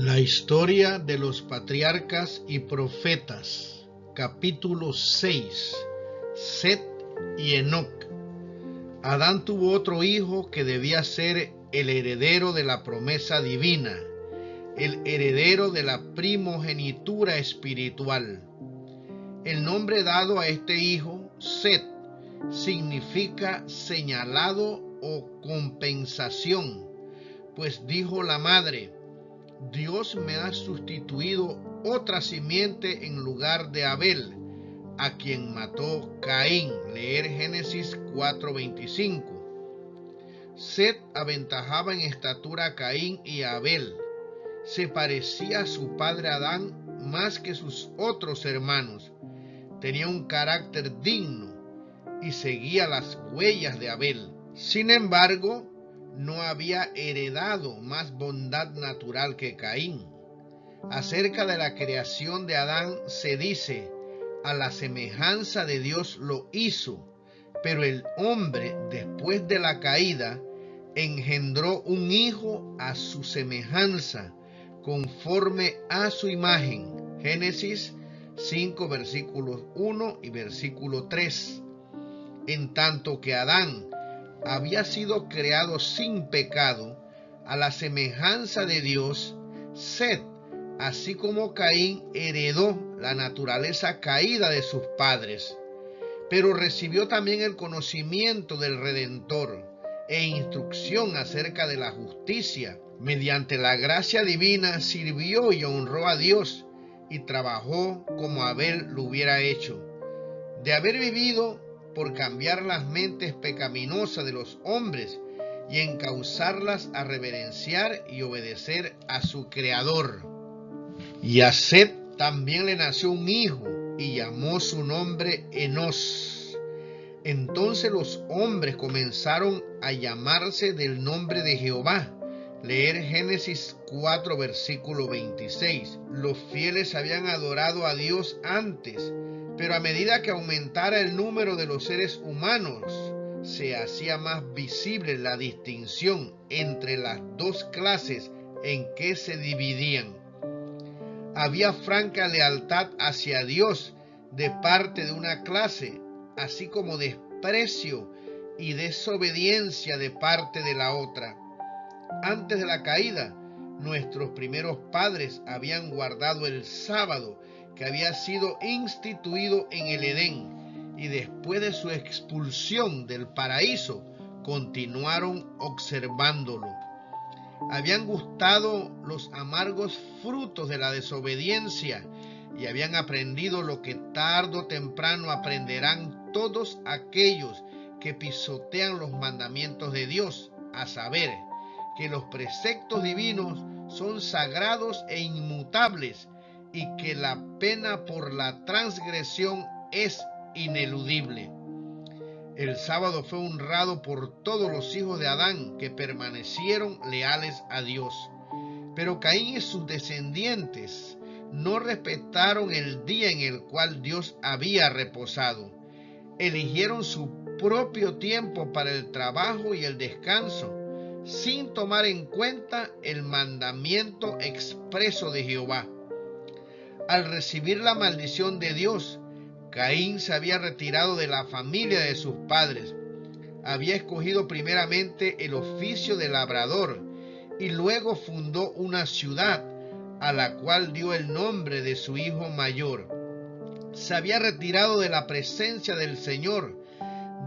La historia de los patriarcas y profetas, capítulo 6, Set y Enoc. Adán tuvo otro hijo que debía ser el heredero de la promesa divina, el heredero de la primogenitura espiritual. El nombre dado a este hijo, Set, significa señalado o compensación, pues dijo la madre: Dios me ha sustituido otra simiente en lugar de Abel, a quien mató Caín. Leer Génesis 4:25. Set aventajaba en estatura a Caín y a Abel. Se parecía a su padre Adán más que sus otros hermanos. Tenía un carácter digno y seguía las huellas de Abel. Sin embargo, no había heredado más bondad natural que Caín. Acerca de la creación de Adán se dice: a la semejanza de Dios lo hizo, pero el hombre, después de la caída, engendró un hijo a su semejanza, conforme a su imagen. Génesis 5, versículos 1 y versículo 3. En tanto que Adán había sido creado sin pecado, a la semejanza de Dios, Set, así como Caín, heredó la naturaleza caída de sus padres, pero recibió también el conocimiento del Redentor e instrucción acerca de la justicia. Mediante la gracia divina sirvió y honró a Dios y trabajó como Abel lo hubiera hecho. De haber vivido por cambiar las mentes pecaminosas de los hombres y encauzarlas a reverenciar y obedecer a su Creador. Y a Set también le nació un hijo y llamó su nombre Enos. Entonces los hombres comenzaron a llamarse del nombre de Jehová. Leer Génesis 4, versículo 26. Los fieles habían adorado a Dios antes, pero a medida que aumentara el número de los seres humanos, se hacía más visible la distinción entre las dos clases en que se dividían. Había franca lealtad hacia Dios de parte de una clase, así como desprecio y desobediencia de parte de la otra. Antes de la caída, nuestros primeros padres habían guardado el sábado, que había sido instituido en el Edén, y después de su expulsión del paraíso, continuaron observándolo. Habían gustado los amargos frutos de la desobediencia y habían aprendido lo que tarde o temprano aprenderán todos aquellos que pisotean los mandamientos de Dios, a saber, que los preceptos divinos son sagrados e inmutables y que la pena por la transgresión es ineludible. El sábado fue honrado por todos los hijos de Adán que permanecieron leales a Dios. Pero Caín y sus descendientes no respetaron el día en el cual Dios había reposado. Eligieron su propio tiempo para el trabajo y el descanso, sin tomar en cuenta el mandamiento expreso de Jehová. Al recibir la maldición de Dios, Caín se había retirado de la familia de sus padres. Había escogido primeramente el oficio de labrador y luego fundó una ciudad a la cual dio el nombre de su hijo mayor. Se había retirado de la presencia del Señor,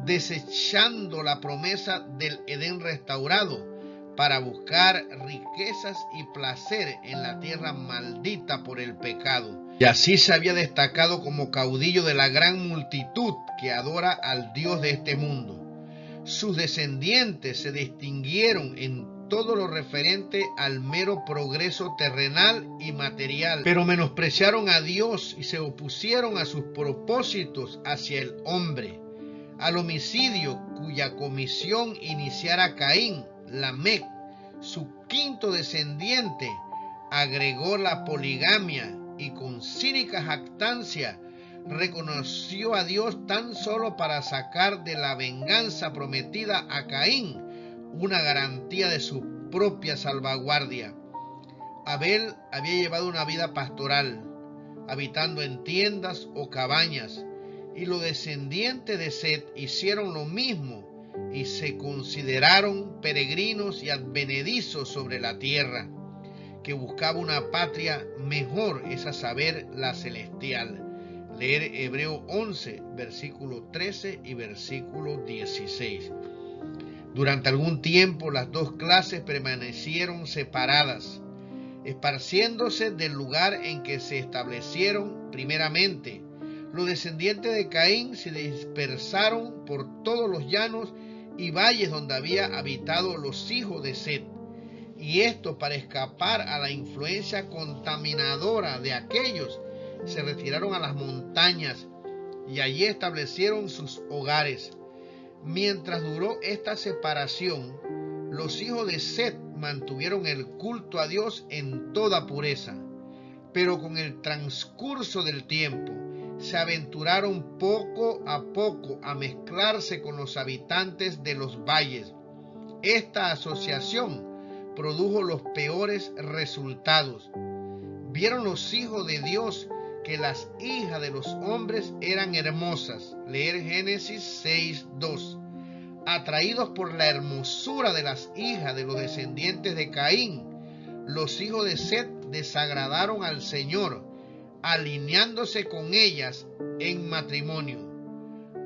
desechando la promesa del Edén restaurado para buscar riquezas y placer en la tierra maldita por el pecado. Y así se había destacado como caudillo de la gran multitud que adora al Dios de este mundo. Sus descendientes se distinguieron en todo lo referente al mero progreso terrenal y material, pero menospreciaron a Dios y se opusieron a sus propósitos hacia el hombre. Al homicidio cuya comisión iniciara Caín, Lamec, su quinto descendiente, agregó la poligamia y con cínica jactancia reconoció a Dios tan solo para sacar de la venganza prometida a Caín una garantía de su propia salvaguardia. Abel había llevado una vida pastoral, habitando en tiendas o cabañas, y los descendientes de Set hicieron lo mismo y se consideraron peregrinos y advenedizos sobre la tierra, que buscaba una patria mejor, es a saber, la celestial. Leer Hebreo 11, versículo 13 y versículo 16. Durante algún tiempo las dos clases permanecieron separadas, esparciéndose del lugar en que se establecieron primeramente. Los descendientes de Caín se dispersaron por todos los llanos y valles donde había habitado los hijos de Set, y esto para escapar a la influencia contaminadora de aquellos, se retiraron a las montañas y allí establecieron sus hogares. Mientras duró esta separación, los hijos de Set mantuvieron el culto a Dios en toda pureza, pero con el transcurso del tiempo se aventuraron poco a poco a mezclarse con los habitantes de los valles. Esta asociación produjo los peores resultados. Vieron los hijos de Dios que las hijas de los hombres eran hermosas. Leer Génesis 6:2. Atraídos por la hermosura de las hijas de los descendientes de Caín, los hijos de Set desagradaron al Señor, alineándose con ellas en matrimonio.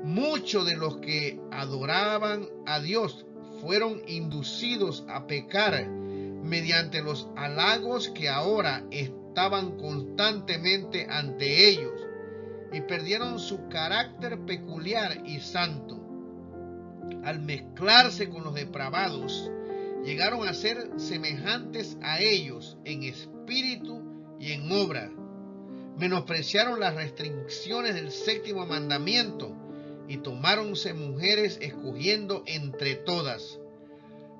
Muchos de los que adoraban a Dios fueron inducidos a pecar mediante los halagos que ahora estaban constantemente ante ellos, y perdieron su carácter peculiar y santo. Al mezclarse con los depravados, llegaron a ser semejantes a ellos en espíritu y en obra. Menospreciaron las restricciones del séptimo mandamiento y tomáronse mujeres escogiendo entre todas.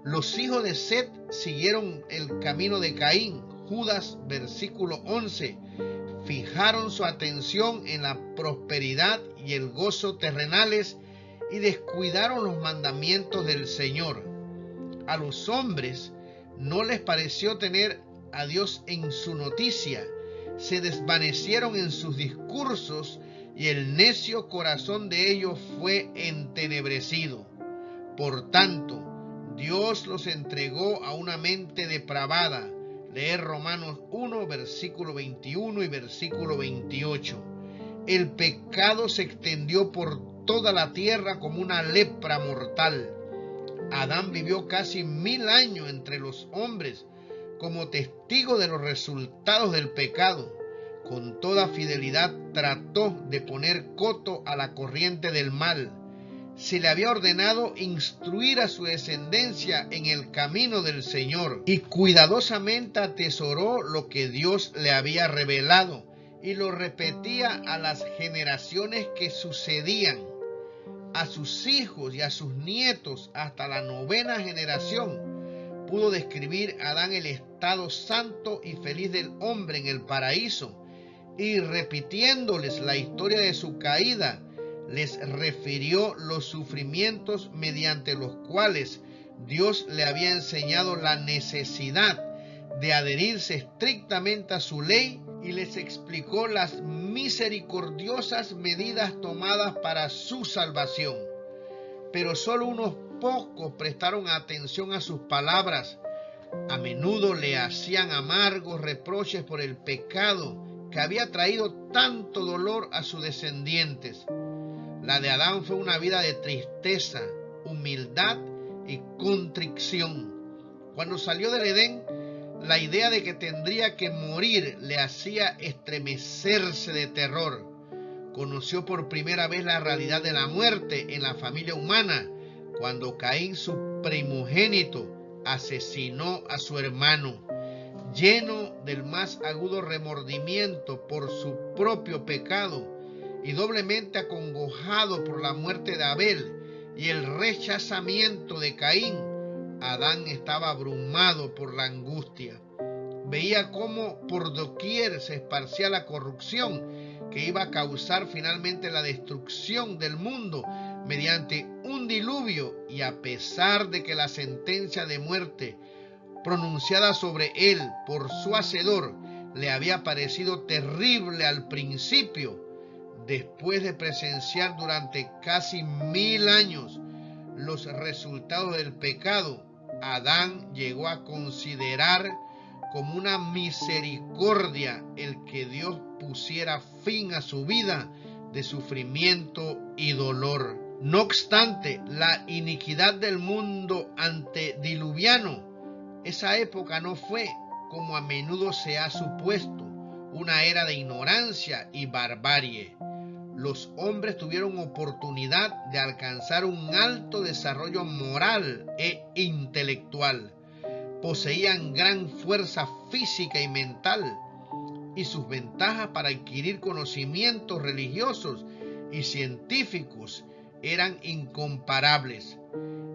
Los hijos de Set siguieron el camino de Caín. Judas, versículo 11, fijaron su atención en la prosperidad y el gozo terrenales y descuidaron los mandamientos del Señor. A los hombres no les pareció tener a Dios en su noticia, se desvanecieron en sus discursos y el necio corazón de ellos fue entenebrecido. Por tanto, Dios los entregó a una mente depravada. Leer Romanos 1, versículo 21 y versículo 28. El pecado se extendió por toda la tierra como una lepra mortal. Adán vivió casi 1000 años entre los hombres como testigo de los resultados del pecado. Con toda fidelidad trató de poner coto a la corriente del mal. Se le había ordenado instruir a su descendencia en el camino del Señor, y cuidadosamente atesoró lo que Dios le había revelado y lo repetía a las generaciones que sucedían, a sus hijos y a sus nietos hasta la 9ª generación. Pudo describir Adán el estado santo y feliz del hombre en el paraíso, y repitiéndoles la historia de su caída, les refirió los sufrimientos mediante los cuales Dios le había enseñado la necesidad de adherirse estrictamente a su ley, y les explicó las misericordiosas medidas tomadas para su salvación. Pero solo unos pocos prestaron atención a sus palabras. A menudo le hacían amargos reproches por el pecado que había traído tanto dolor a sus descendientes. La de Adán fue una vida de tristeza, humildad y contrición. Cuando salió del Edén, la idea de que tendría que morir le hacía estremecerse de terror. Conoció por primera vez la realidad de la muerte en la familia humana, cuando Caín, su primogénito, asesinó a su hermano. Lleno del más agudo remordimiento por su propio pecado, y doblemente acongojado por la muerte de Abel y el rechazamiento de Caín, Adán estaba abrumado por la angustia. Veía cómo por doquier se esparcía la corrupción que iba a causar finalmente la destrucción del mundo mediante un diluvio, y a pesar de que la sentencia de muerte pronunciada sobre él por su hacedor, le había parecido terrible al principio. Después de presenciar durante casi 1000 años los resultados del pecado, Adán llegó a considerar como una misericordia el que Dios pusiera fin a su vida de sufrimiento y dolor. No obstante, la iniquidad del mundo antediluviano, esa época no fue, como a menudo se ha supuesto, una era de ignorancia y barbarie. Los hombres tuvieron oportunidad de alcanzar un alto desarrollo moral e intelectual. Poseían gran fuerza física y mental, y sus ventajas para adquirir conocimientos religiosos y científicos eran incomparables.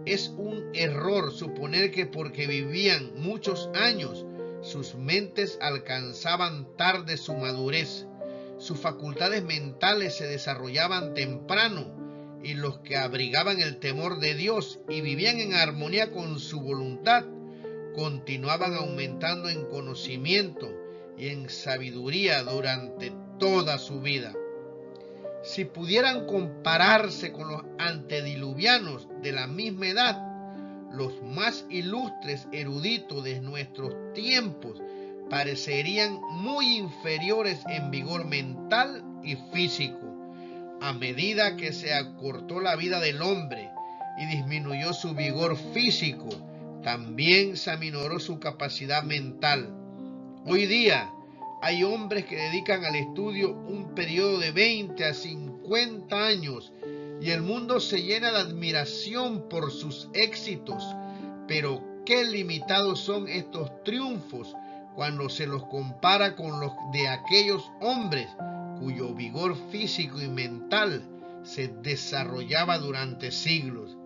Es un error suponer que porque vivían muchos años, sus mentes alcanzaban tarde su madurez. Sus facultades mentales se desarrollaban temprano, y los que abrigaban el temor de Dios y vivían en armonía con su voluntad, continuaban aumentando en conocimiento y en sabiduría durante toda su vida. Si pudieran compararse con los antediluvianos de la misma edad, los más ilustres eruditos de nuestros tiempos parecerían muy inferiores en vigor mental y físico. A medida que se acortó la vida del hombre y disminuyó su vigor físico, también se aminoró su capacidad mental. Hoy día hay hombres que dedican al estudio un periodo de 20 a 50 años y el mundo se llena de admiración por sus éxitos. Pero qué limitados son estos triunfos cuando se los compara con los de aquellos hombres cuyo vigor físico y mental se desarrollaba durante siglos.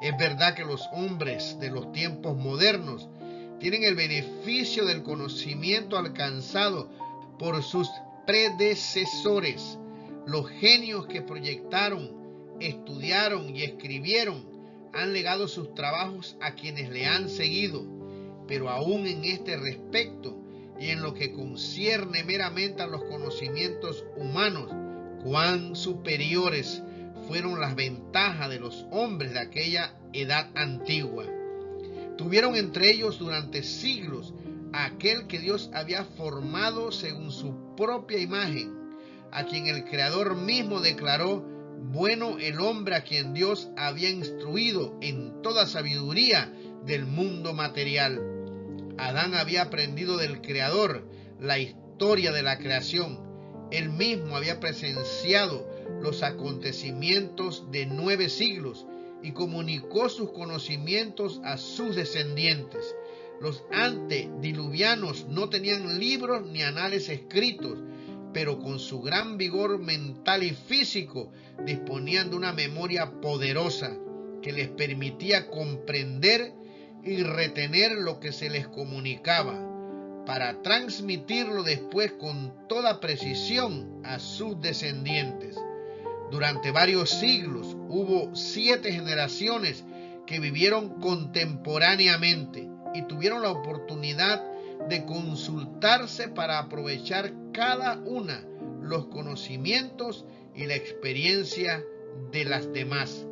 Es verdad que los hombres de los tiempos modernos tienen el beneficio del conocimiento alcanzado por sus predecesores. Los genios que proyectaron, estudiaron y escribieron han legado sus trabajos a quienes le han seguido, pero aún en este respecto y en lo que concierne meramente a los conocimientos humanos, cuán superiores fueron las ventajas de los hombres de aquella edad antigua. Tuvieron entre ellos durante siglos a aquel que Dios había formado según su propia imagen, a quien el Creador mismo declaró bueno el hombre a quien Dios había instruido en toda sabiduría del mundo material. Adán había aprendido del Creador la historia de la creación. Él mismo había presenciado los acontecimientos de 9 siglos y comunicó sus conocimientos a sus descendientes. Los antediluvianos no tenían libros ni anales escritos, pero con su gran vigor mental y físico disponían de una memoria poderosa que les permitía comprender y retener lo que se les comunicaba, para transmitirlo después con toda precisión a sus descendientes. Durante varios siglos hubo 7 generaciones que vivieron contemporáneamente y tuvieron la oportunidad de consultarse para aprovechar cada una los conocimientos y la experiencia de las demás.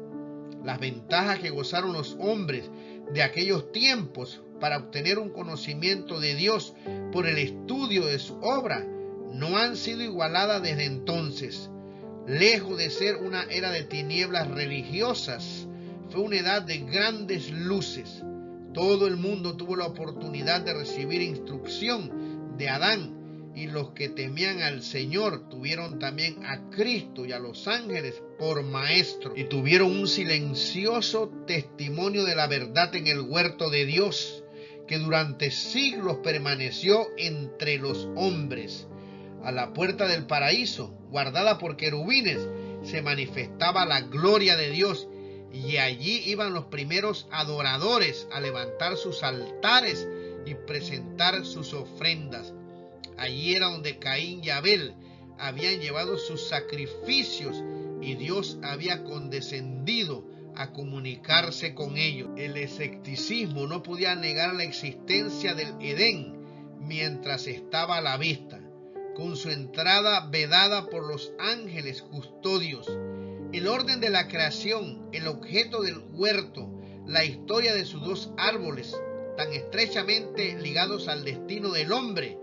Las ventajas que gozaron los hombres de aquellos tiempos para obtener un conocimiento de Dios por el estudio de su obra no han sido igualadas desde entonces. Lejos de ser una era de tinieblas religiosas, fue una edad de grandes luces. Todo el mundo tuvo la oportunidad de recibir instrucción de Adán, y los que temían al Señor tuvieron también a Cristo y a los ángeles por maestro, y tuvieron un silencioso testimonio de la verdad en el huerto de Dios, que durante siglos permaneció entre los hombres. A la puerta del paraíso, guardada por querubines, se manifestaba la gloria de Dios, y allí iban los primeros adoradores a levantar sus altares y presentar sus ofrendas. Allí era donde Caín y Abel habían llevado sus sacrificios, y Dios había condescendido a comunicarse con ellos. El escepticismo no podía negar la existencia del Edén mientras estaba a la vista, con su entrada vedada por los ángeles custodios. El orden de la creación, el objeto del huerto, la historia de sus dos árboles, tan estrechamente ligados al destino del hombre,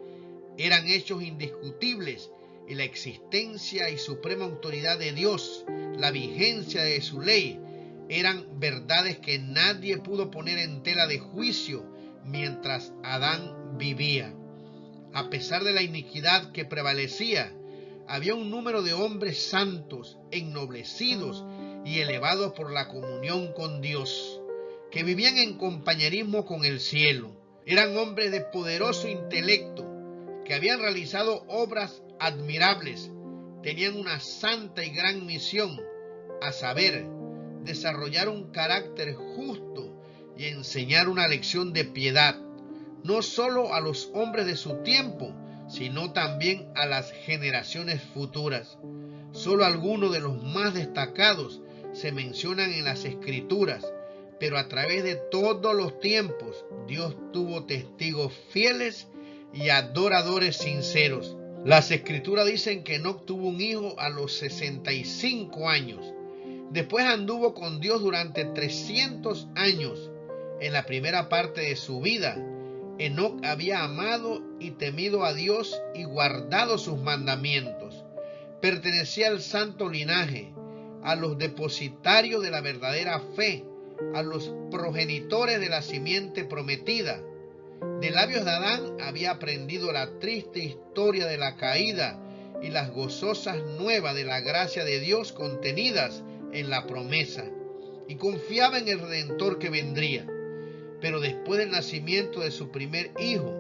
eran hechos indiscutibles, y la existencia y suprema autoridad de Dios, la vigencia de su ley, eran verdades que nadie pudo poner en tela de juicio mientras Adán vivía. A pesar de la iniquidad que prevalecía, había un número de hombres santos, ennoblecidos y elevados por la comunión con Dios, que vivían en compañerismo con el cielo. Eran hombres de poderoso intelecto, que habían realizado obras admirables, tenían una santa y gran misión, a saber, desarrollar un carácter justo y enseñar una lección de piedad, no solo a los hombres de su tiempo, sino también a las generaciones futuras. Solo algunos de los más destacados se mencionan en las Escrituras, pero a través de todos los tiempos, Dios tuvo testigos fieles y adoradores sinceros. Las Escrituras dicen que Enoc tuvo un hijo a los 65 años. Después anduvo con Dios durante 300 años. En la primera parte de su vida, Enoc había amado y temido a Dios y guardado sus mandamientos. Pertenecía al santo linaje, a los depositarios de la verdadera fe, a los progenitores de la simiente prometida. De labios de Adán había aprendido la triste historia de la caída y las gozosas nuevas de la gracia de Dios contenidas en la promesa, y confiaba en el Redentor que vendría. Pero después del nacimiento de su primer hijo,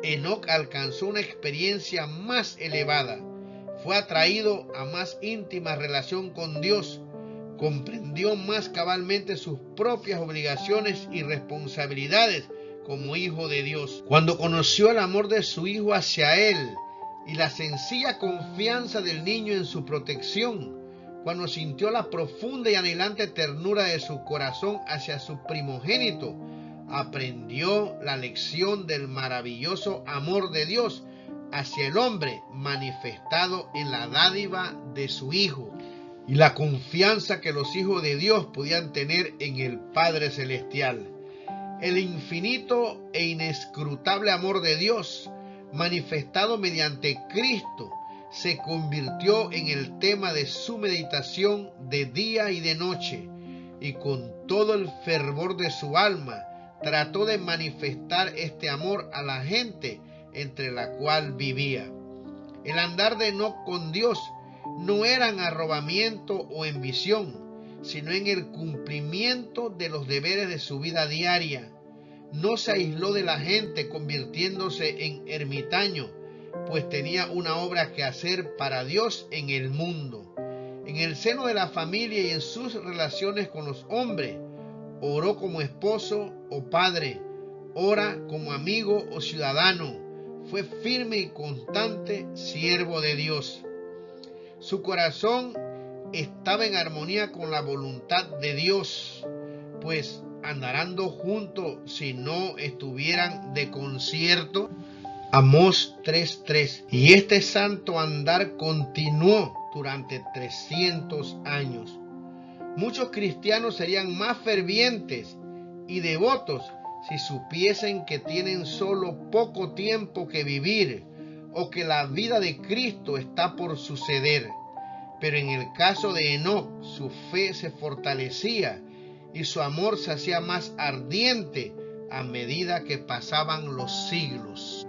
Enoc alcanzó una experiencia más elevada, fue atraído a más íntima relación con Dios, comprendió más cabalmente sus propias obligaciones y responsabilidades como hijo de Dios. Cuando conoció el amor de su hijo hacia él y la sencilla confianza del niño en su protección, cuando sintió la profunda y anhelante ternura de su corazón hacia su primogénito, aprendió la lección del maravilloso amor de Dios hacia el hombre manifestado en la dádiva de su Hijo y la confianza que los hijos de Dios podían tener en el Padre Celestial. El infinito e inescrutable amor de Dios, manifestado mediante Cristo, se convirtió en el tema de su meditación de día y de noche, y con todo el fervor de su alma trató de manifestar este amor a la gente entre la cual vivía. El andar de Enoc con Dios no era en arrobamiento o en visión, sino en el cumplimiento de los deberes de su vida diaria. No se aisló de la gente convirtiéndose en ermitaño, pues tenía una obra que hacer para Dios en el mundo. En el seno de la familia y en sus relaciones con los hombres, oró como esposo o padre, ora como amigo o ciudadano, fue firme y constante siervo de Dios. Su corazón estaba en armonía con la voluntad de Dios, pues andarán juntos si no estuvieran de concierto. Amós 3:3. Y este santo andar continuó durante 300 años. Muchos cristianos serían más fervientes y devotos si supiesen que tienen solo poco tiempo que vivir o que la vida de Cristo está por suceder. Pero en el caso de Enoc, su fe se fortalecía y su amor se hacía más ardiente a medida que pasaban los siglos.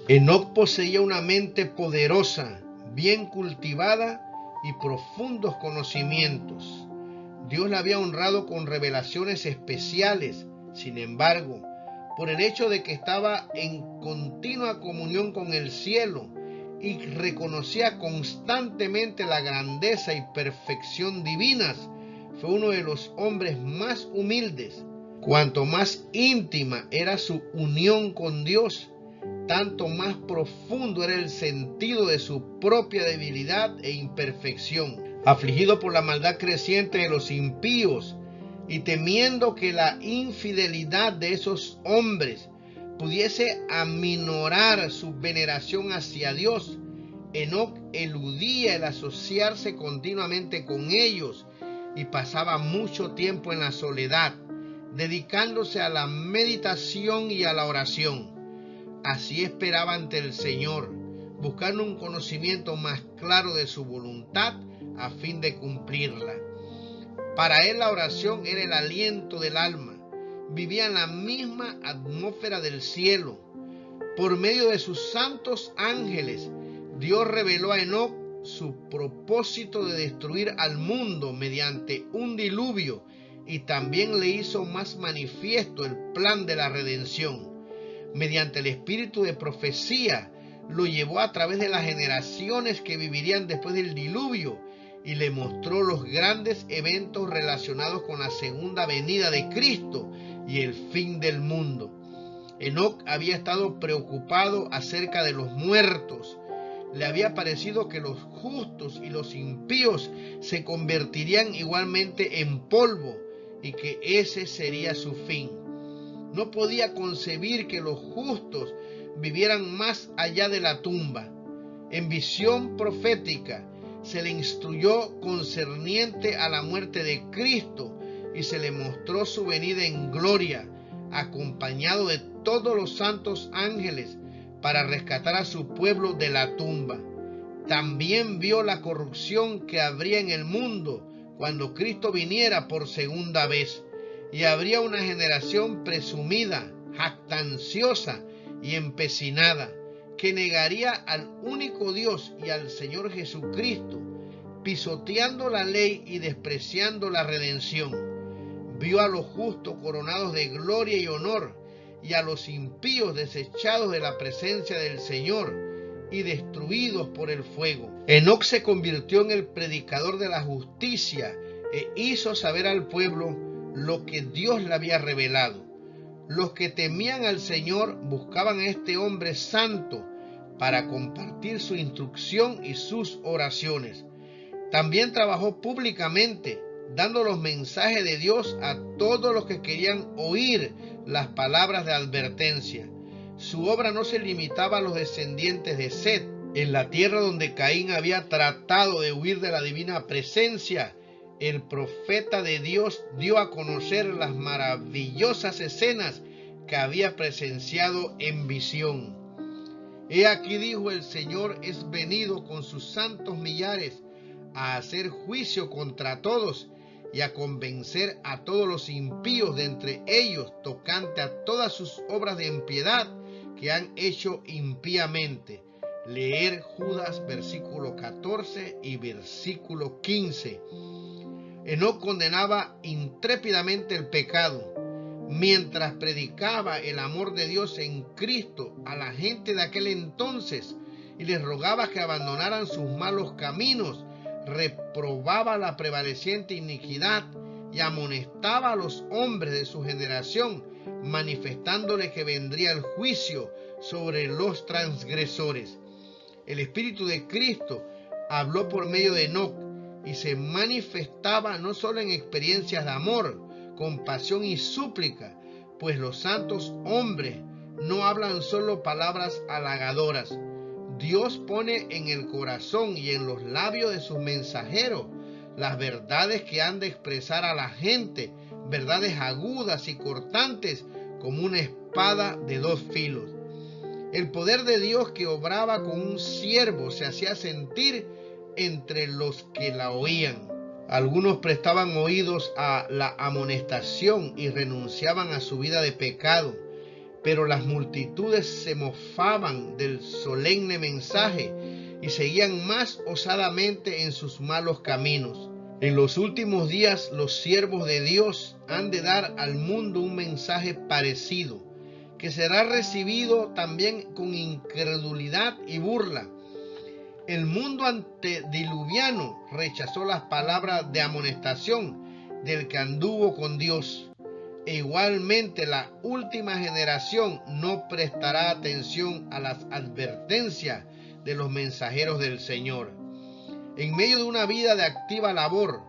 Enoc poseía una mente poderosa, bien cultivada y profundos conocimientos. Dios le había honrado con revelaciones especiales. Sin embargo, por el hecho de que estaba en continua comunión con el cielo y reconocía constantemente la grandeza y perfección divinas, fue uno de los hombres más humildes. Cuanto más íntima era su unión con Dios, tanto más profundo era el sentido de su propia debilidad e imperfección. Afligido por la maldad creciente de los impíos, y temiendo que la infidelidad de esos hombres pudiese aminorar su veneración hacia Dios, Enoc eludía el asociarse continuamente con ellos y pasaba mucho tiempo en la soledad, dedicándose a la meditación y a la oración. Así esperaba ante el Señor, buscando un conocimiento más claro de su voluntad a fin de cumplirla. Para él la oración era el aliento del alma. Vivía en la misma atmósfera del cielo. Por medio de sus santos ángeles, Dios reveló a Enoc su propósito de destruir al mundo mediante un diluvio y también le hizo más manifiesto el plan de la redención. Mediante el espíritu de profecía, lo llevó a través de las generaciones que vivirían después del diluvio y le mostró los grandes eventos relacionados con la segunda venida de Cristo y el fin del mundo. Enoc había estado preocupado acerca de los muertos. Le había parecido que los justos y los impíos se convertirían igualmente en polvo y que ese sería su fin. No podía concebir que los justos vivieran más allá de la tumba. En visión profética se le instruyó concerniente a la muerte de Cristo y se le mostró su venida en gloria, acompañado de todos los santos ángeles para rescatar a su pueblo de la tumba. También vio la corrupción que habría en el mundo cuando Cristo viniera por segunda vez, y habría una generación presumida, jactanciosa y empecinada, que negaría al único Dios y al Señor Jesucristo, pisoteando la ley y despreciando la redención. Vio a los justos coronados de gloria y honor, y a los impíos desechados de la presencia del Señor y destruidos por el fuego. Enoc se convirtió en el predicador de la justicia e hizo saber al pueblo lo que Dios le había revelado. Los que temían al Señor buscaban a este hombre santo para compartir su instrucción y sus oraciones. También trabajó públicamente, dando los mensajes de Dios a todos los que querían oír las palabras de advertencia. Su obra no se limitaba a los descendientes de Set. En la tierra donde Caín había tratado de huir de la divina presencia, el profeta de Dios dio a conocer las maravillosas escenas que había presenciado en visión. He aquí, dijo el Señor, es venido con sus santos millares a hacer juicio contra todos y a convencer a todos los impíos de entre ellos tocante a todas sus obras de impiedad que han hecho impíamente. Leer Judas versículo 14 y versículo 15. Enoc condenaba intrépidamente el pecado, mientras predicaba el amor de Dios en Cristo a la gente de aquel entonces y les rogaba que abandonaran sus malos caminos. Reprobaba la prevaleciente iniquidad y amonestaba a los hombres de su generación, manifestándoles que vendría el juicio sobre los transgresores. El Espíritu de Cristo habló por medio de Enoc y se manifestaba no solo en experiencias de amor, compasión y súplica, pues los santos hombres no hablan solo palabras halagadoras. Dios pone en el corazón y en los labios de sus mensajeros las verdades que han de expresar a la gente, verdades agudas y cortantes como una espada de dos filos. El poder de Dios que obraba con un siervo se hacía sentir entre los que la oían. Algunos prestaban oídos a la amonestación y renunciaban a su vida de pecado, pero las multitudes se mofaban del solemne mensaje y seguían más osadamente en sus malos caminos. En los últimos días, los siervos de Dios han de dar al mundo un mensaje parecido, que será recibido también con incredulidad y burla. El mundo antediluviano rechazó las palabras de amonestación del que anduvo con Dios. E igualmente la última generación no prestará atención a las advertencias de los mensajeros del Señor. En medio de una vida de activa labor,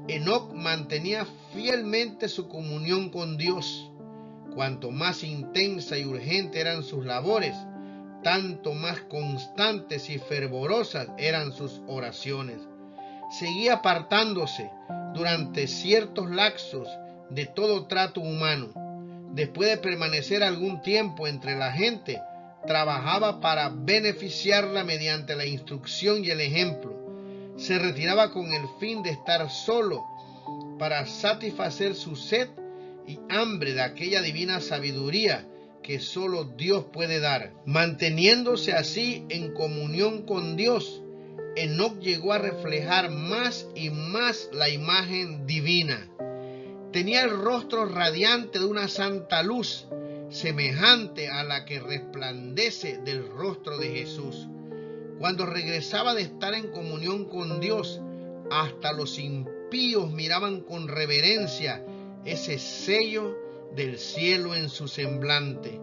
Enoc mantenía fielmente su comunión con Dios. Cuanto más intensa y urgente eran sus labores, tanto más constantes y fervorosas eran sus oraciones. Seguía apartándose durante ciertos lapsos de todo trato humano. Después de permanecer algún tiempo entre la gente, trabajaba para beneficiarla mediante la instrucción y el ejemplo. Se retiraba con el fin de estar solo para satisfacer su sed y hambre de aquella divina sabiduría que solo Dios puede dar. Manteniéndose así en comunión con Dios, Enoc llegó a reflejar más y más la imagen divina. Tenía el rostro radiante de una santa luz, semejante a la que resplandece del rostro de Jesús. Cuando regresaba de estar en comunión con Dios, hasta los impíos miraban con reverencia ese sello del cielo en su semblante.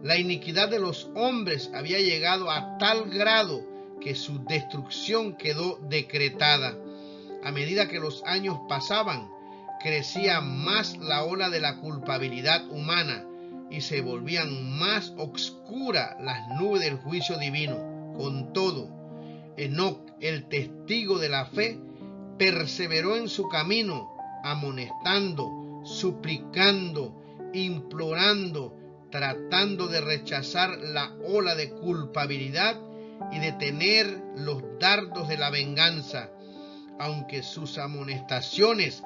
La iniquidad de los hombres había llegado a tal grado que su destrucción quedó decretada. A medida que los años pasaban, crecía más la ola de la culpabilidad humana y se volvían más oscuras las nubes del juicio divino. Con todo, Enoc, el testigo de la fe, perseveró en su camino, amonestando, suplicando, implorando, tratando de rechazar la ola de culpabilidad y detener los dardos de la venganza. Aunque sus amonestaciones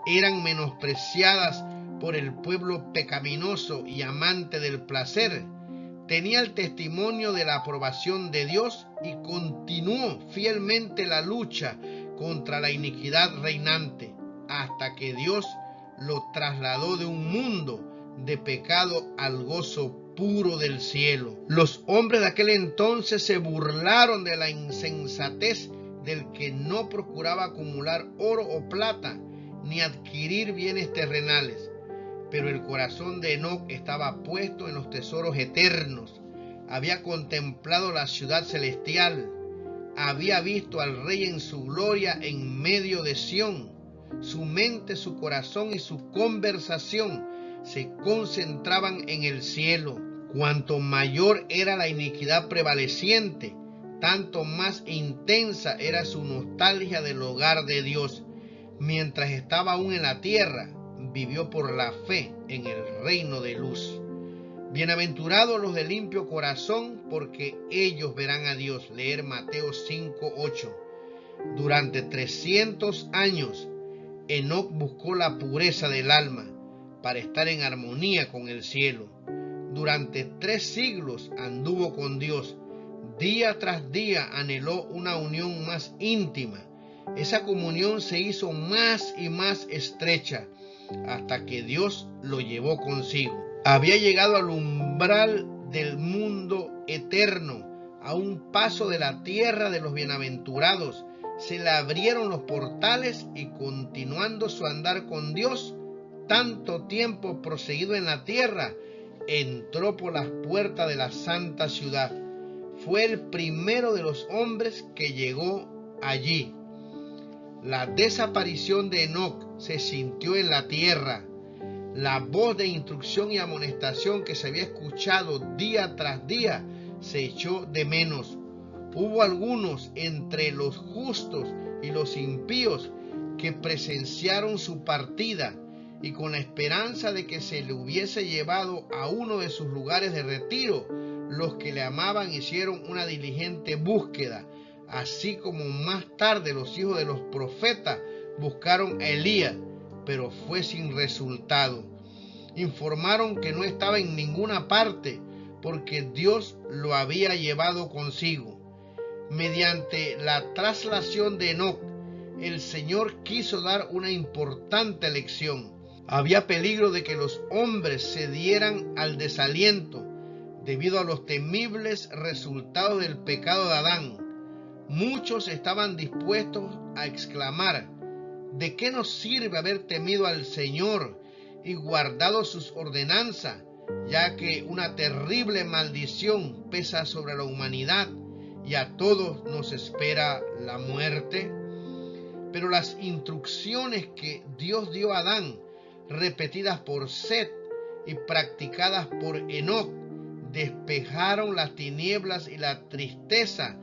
eran menospreciadas por el pueblo pecaminoso y amante del placer, tenía el testimonio de la aprobación de Dios y continuó fielmente la lucha contra la iniquidad reinante, hasta que Dios lo trasladó de un mundo de pecado al gozo puro del cielo. Los hombres de aquel entonces se burlaron de la insensatez del que no procuraba acumular oro o plata, ni adquirir bienes terrenales. Pero el corazón de Enoc estaba puesto en los tesoros eternos. Había contemplado la ciudad celestial. Había visto al Rey en su gloria en medio de Sión. Su mente, su corazón y su conversación se concentraban en el cielo. Cuanto mayor era la iniquidad prevaleciente, tanto más intensa era su nostalgia del hogar de Dios. Mientras estaba aún en la tierra, vivió por la fe en el reino de luz. Bienaventurados los de limpio corazón, porque ellos verán a Dios. Leer Mateo 5:8. Durante 300 años, Enoc buscó la pureza del alma para estar en armonía con el cielo. Durante 3 siglos anduvo con Dios. Día tras día anheló una unión más íntima. Esa comunión se hizo más y más estrecha hasta que Dios lo llevó consigo. Había llegado al umbral del mundo eterno, a un paso de la tierra de los bienaventurados. Se le abrieron los portales y, continuando su andar con Dios, tanto tiempo proseguido en la tierra, entró por las puertas de la santa ciudad. Fue el primero de los hombres que llegó allí. La desaparición de Enoc se sintió en la tierra. La voz de instrucción y amonestación que se había escuchado día tras día se echó de menos. Hubo algunos entre los justos y los impíos que presenciaron su partida, y con la esperanza de que se le hubiese llevado a uno de sus lugares de retiro, los que le amaban hicieron una diligente búsqueda, así como más tarde los hijos de los profetas buscaron a Elías, pero fue sin resultado. Informaron que no estaba en ninguna parte, porque Dios lo había llevado consigo. Mediante la traslación de Enoc, el Señor quiso dar una importante lección. Había peligro de que los hombres cedieran al desaliento debido a los temibles resultados del pecado de Adán. Muchos estaban dispuestos a exclamar: ¿de qué nos sirve haber temido al Señor y guardado sus ordenanzas, ya que una terrible maldición pesa sobre la humanidad y a todos nos espera la muerte? Pero las instrucciones que Dios dio a Adán, repetidas por Set y practicadas por Enoc, despejaron las tinieblas y la tristeza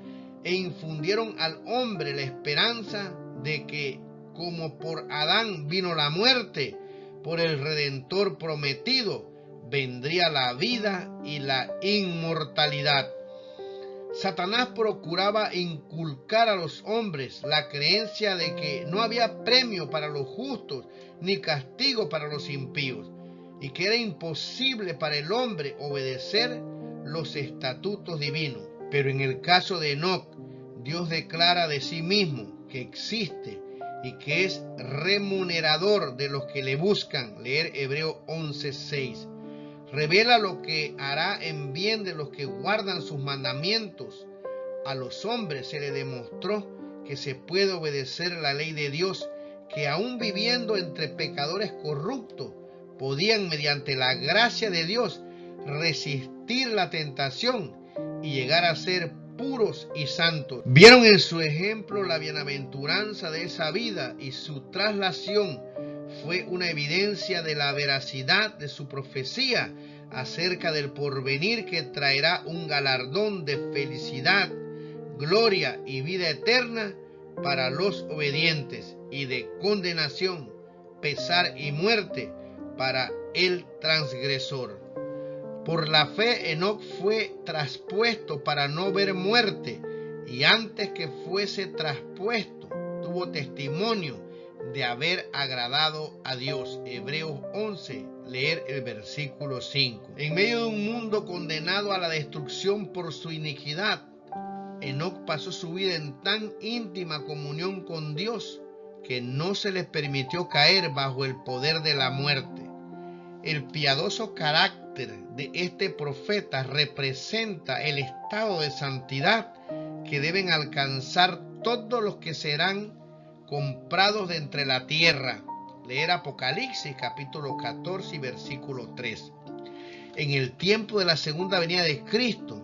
e infundieron al hombre la esperanza de que, como por Adán vino la muerte, por el Redentor prometido vendría la vida y la inmortalidad. Satanás procuraba inculcar a los hombres la creencia de que no había premio para los justos ni castigo para los impíos, y que era imposible para el hombre obedecer los estatutos divinos. Pero en el caso de Enoc, Dios declara de sí mismo que existe y que es remunerador de los que le buscan. Leer Hebreos 11:6. Revela lo que hará en bien de los que guardan sus mandamientos. A los hombres se les demostró que se puede obedecer la ley de Dios, que aún viviendo entre pecadores corruptos, podían mediante la gracia de Dios resistir la tentación y llegar a ser puros y santos. Vieron en su ejemplo la bienaventuranza de esa vida, y su traslación fue una evidencia de la veracidad de su profecía acerca del porvenir, que traerá un galardón de felicidad, gloria y vida eterna para los obedientes, y de condenación, pesar y muerte para el transgresor. Por la fe, Enoc fue traspuesto para no ver muerte, y antes que fuese traspuesto, tuvo testimonio de haber agradado a Dios. Hebreos 11, leer el versículo 5. En medio de un mundo condenado a la destrucción por su iniquidad, Enoc pasó su vida en tan íntima comunión con Dios que no se le permitió caer bajo el poder de la muerte. El piadoso carácter de este profeta representa el estado de santidad que deben alcanzar todos los que serán comprados de entre la tierra. Leer Apocalipsis capítulo 14 y versículo 3. En el tiempo de la segunda venida de Cristo,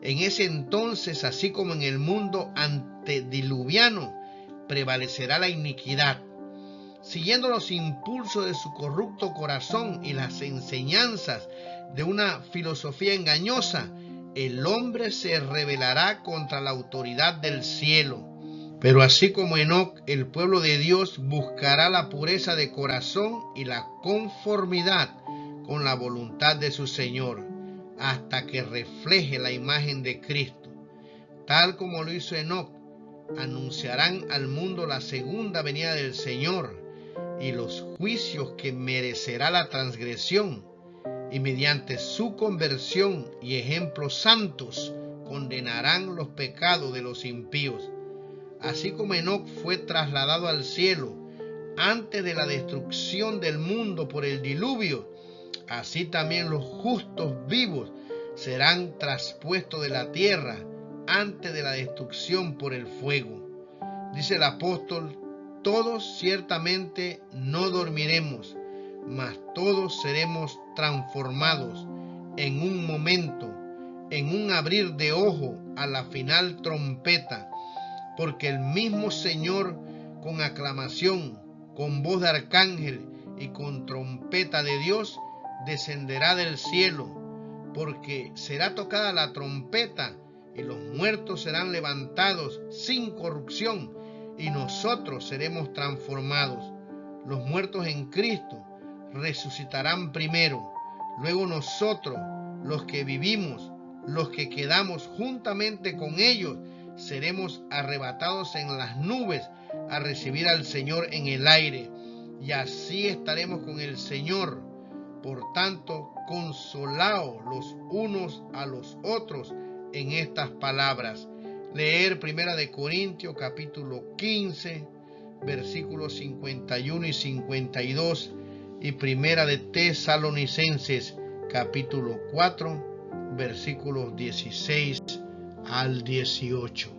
en ese entonces, así como en el mundo antediluviano, prevalecerá la iniquidad. Siguiendo los impulsos de su corrupto corazón y las enseñanzas de una filosofía engañosa, el hombre se rebelará contra la autoridad del cielo. Pero así como Enoc, el pueblo de Dios buscará la pureza de corazón y la conformidad con la voluntad de su Señor, hasta que refleje la imagen de Cristo. Tal como lo hizo Enoc, anunciarán al mundo la segunda venida del Señor y los juicios que merecerá la transgresión, y mediante su conversión y ejemplos santos condenarán los pecados de los impíos. Así como Enoc fue trasladado al cielo antes de la destrucción del mundo por el diluvio, así también los justos vivos serán traspuestos de la tierra antes de la destrucción por el fuego. Dice el apóstol: todos ciertamente no dormiremos, mas todos seremos transformados en un momento, en un abrir de ojo, a la final trompeta, porque el mismo Señor, con aclamación, con voz de arcángel y con trompeta de Dios, descenderá del cielo, porque será tocada la trompeta, y los muertos serán levantados sin corrupción, y nosotros seremos transformados. Los muertos en Cristo resucitarán primero, luego nosotros, los que vivimos, los que quedamos juntamente con ellos, seremos arrebatados en las nubes a recibir al Señor en el aire, y así estaremos con el Señor. Por tanto, consolaos los unos a los otros en estas palabras. Leer 1 Corintios capítulo 15, versículos 51 y 52, y 1 Tesalonicenses capítulo 4, versículos 16 al 18.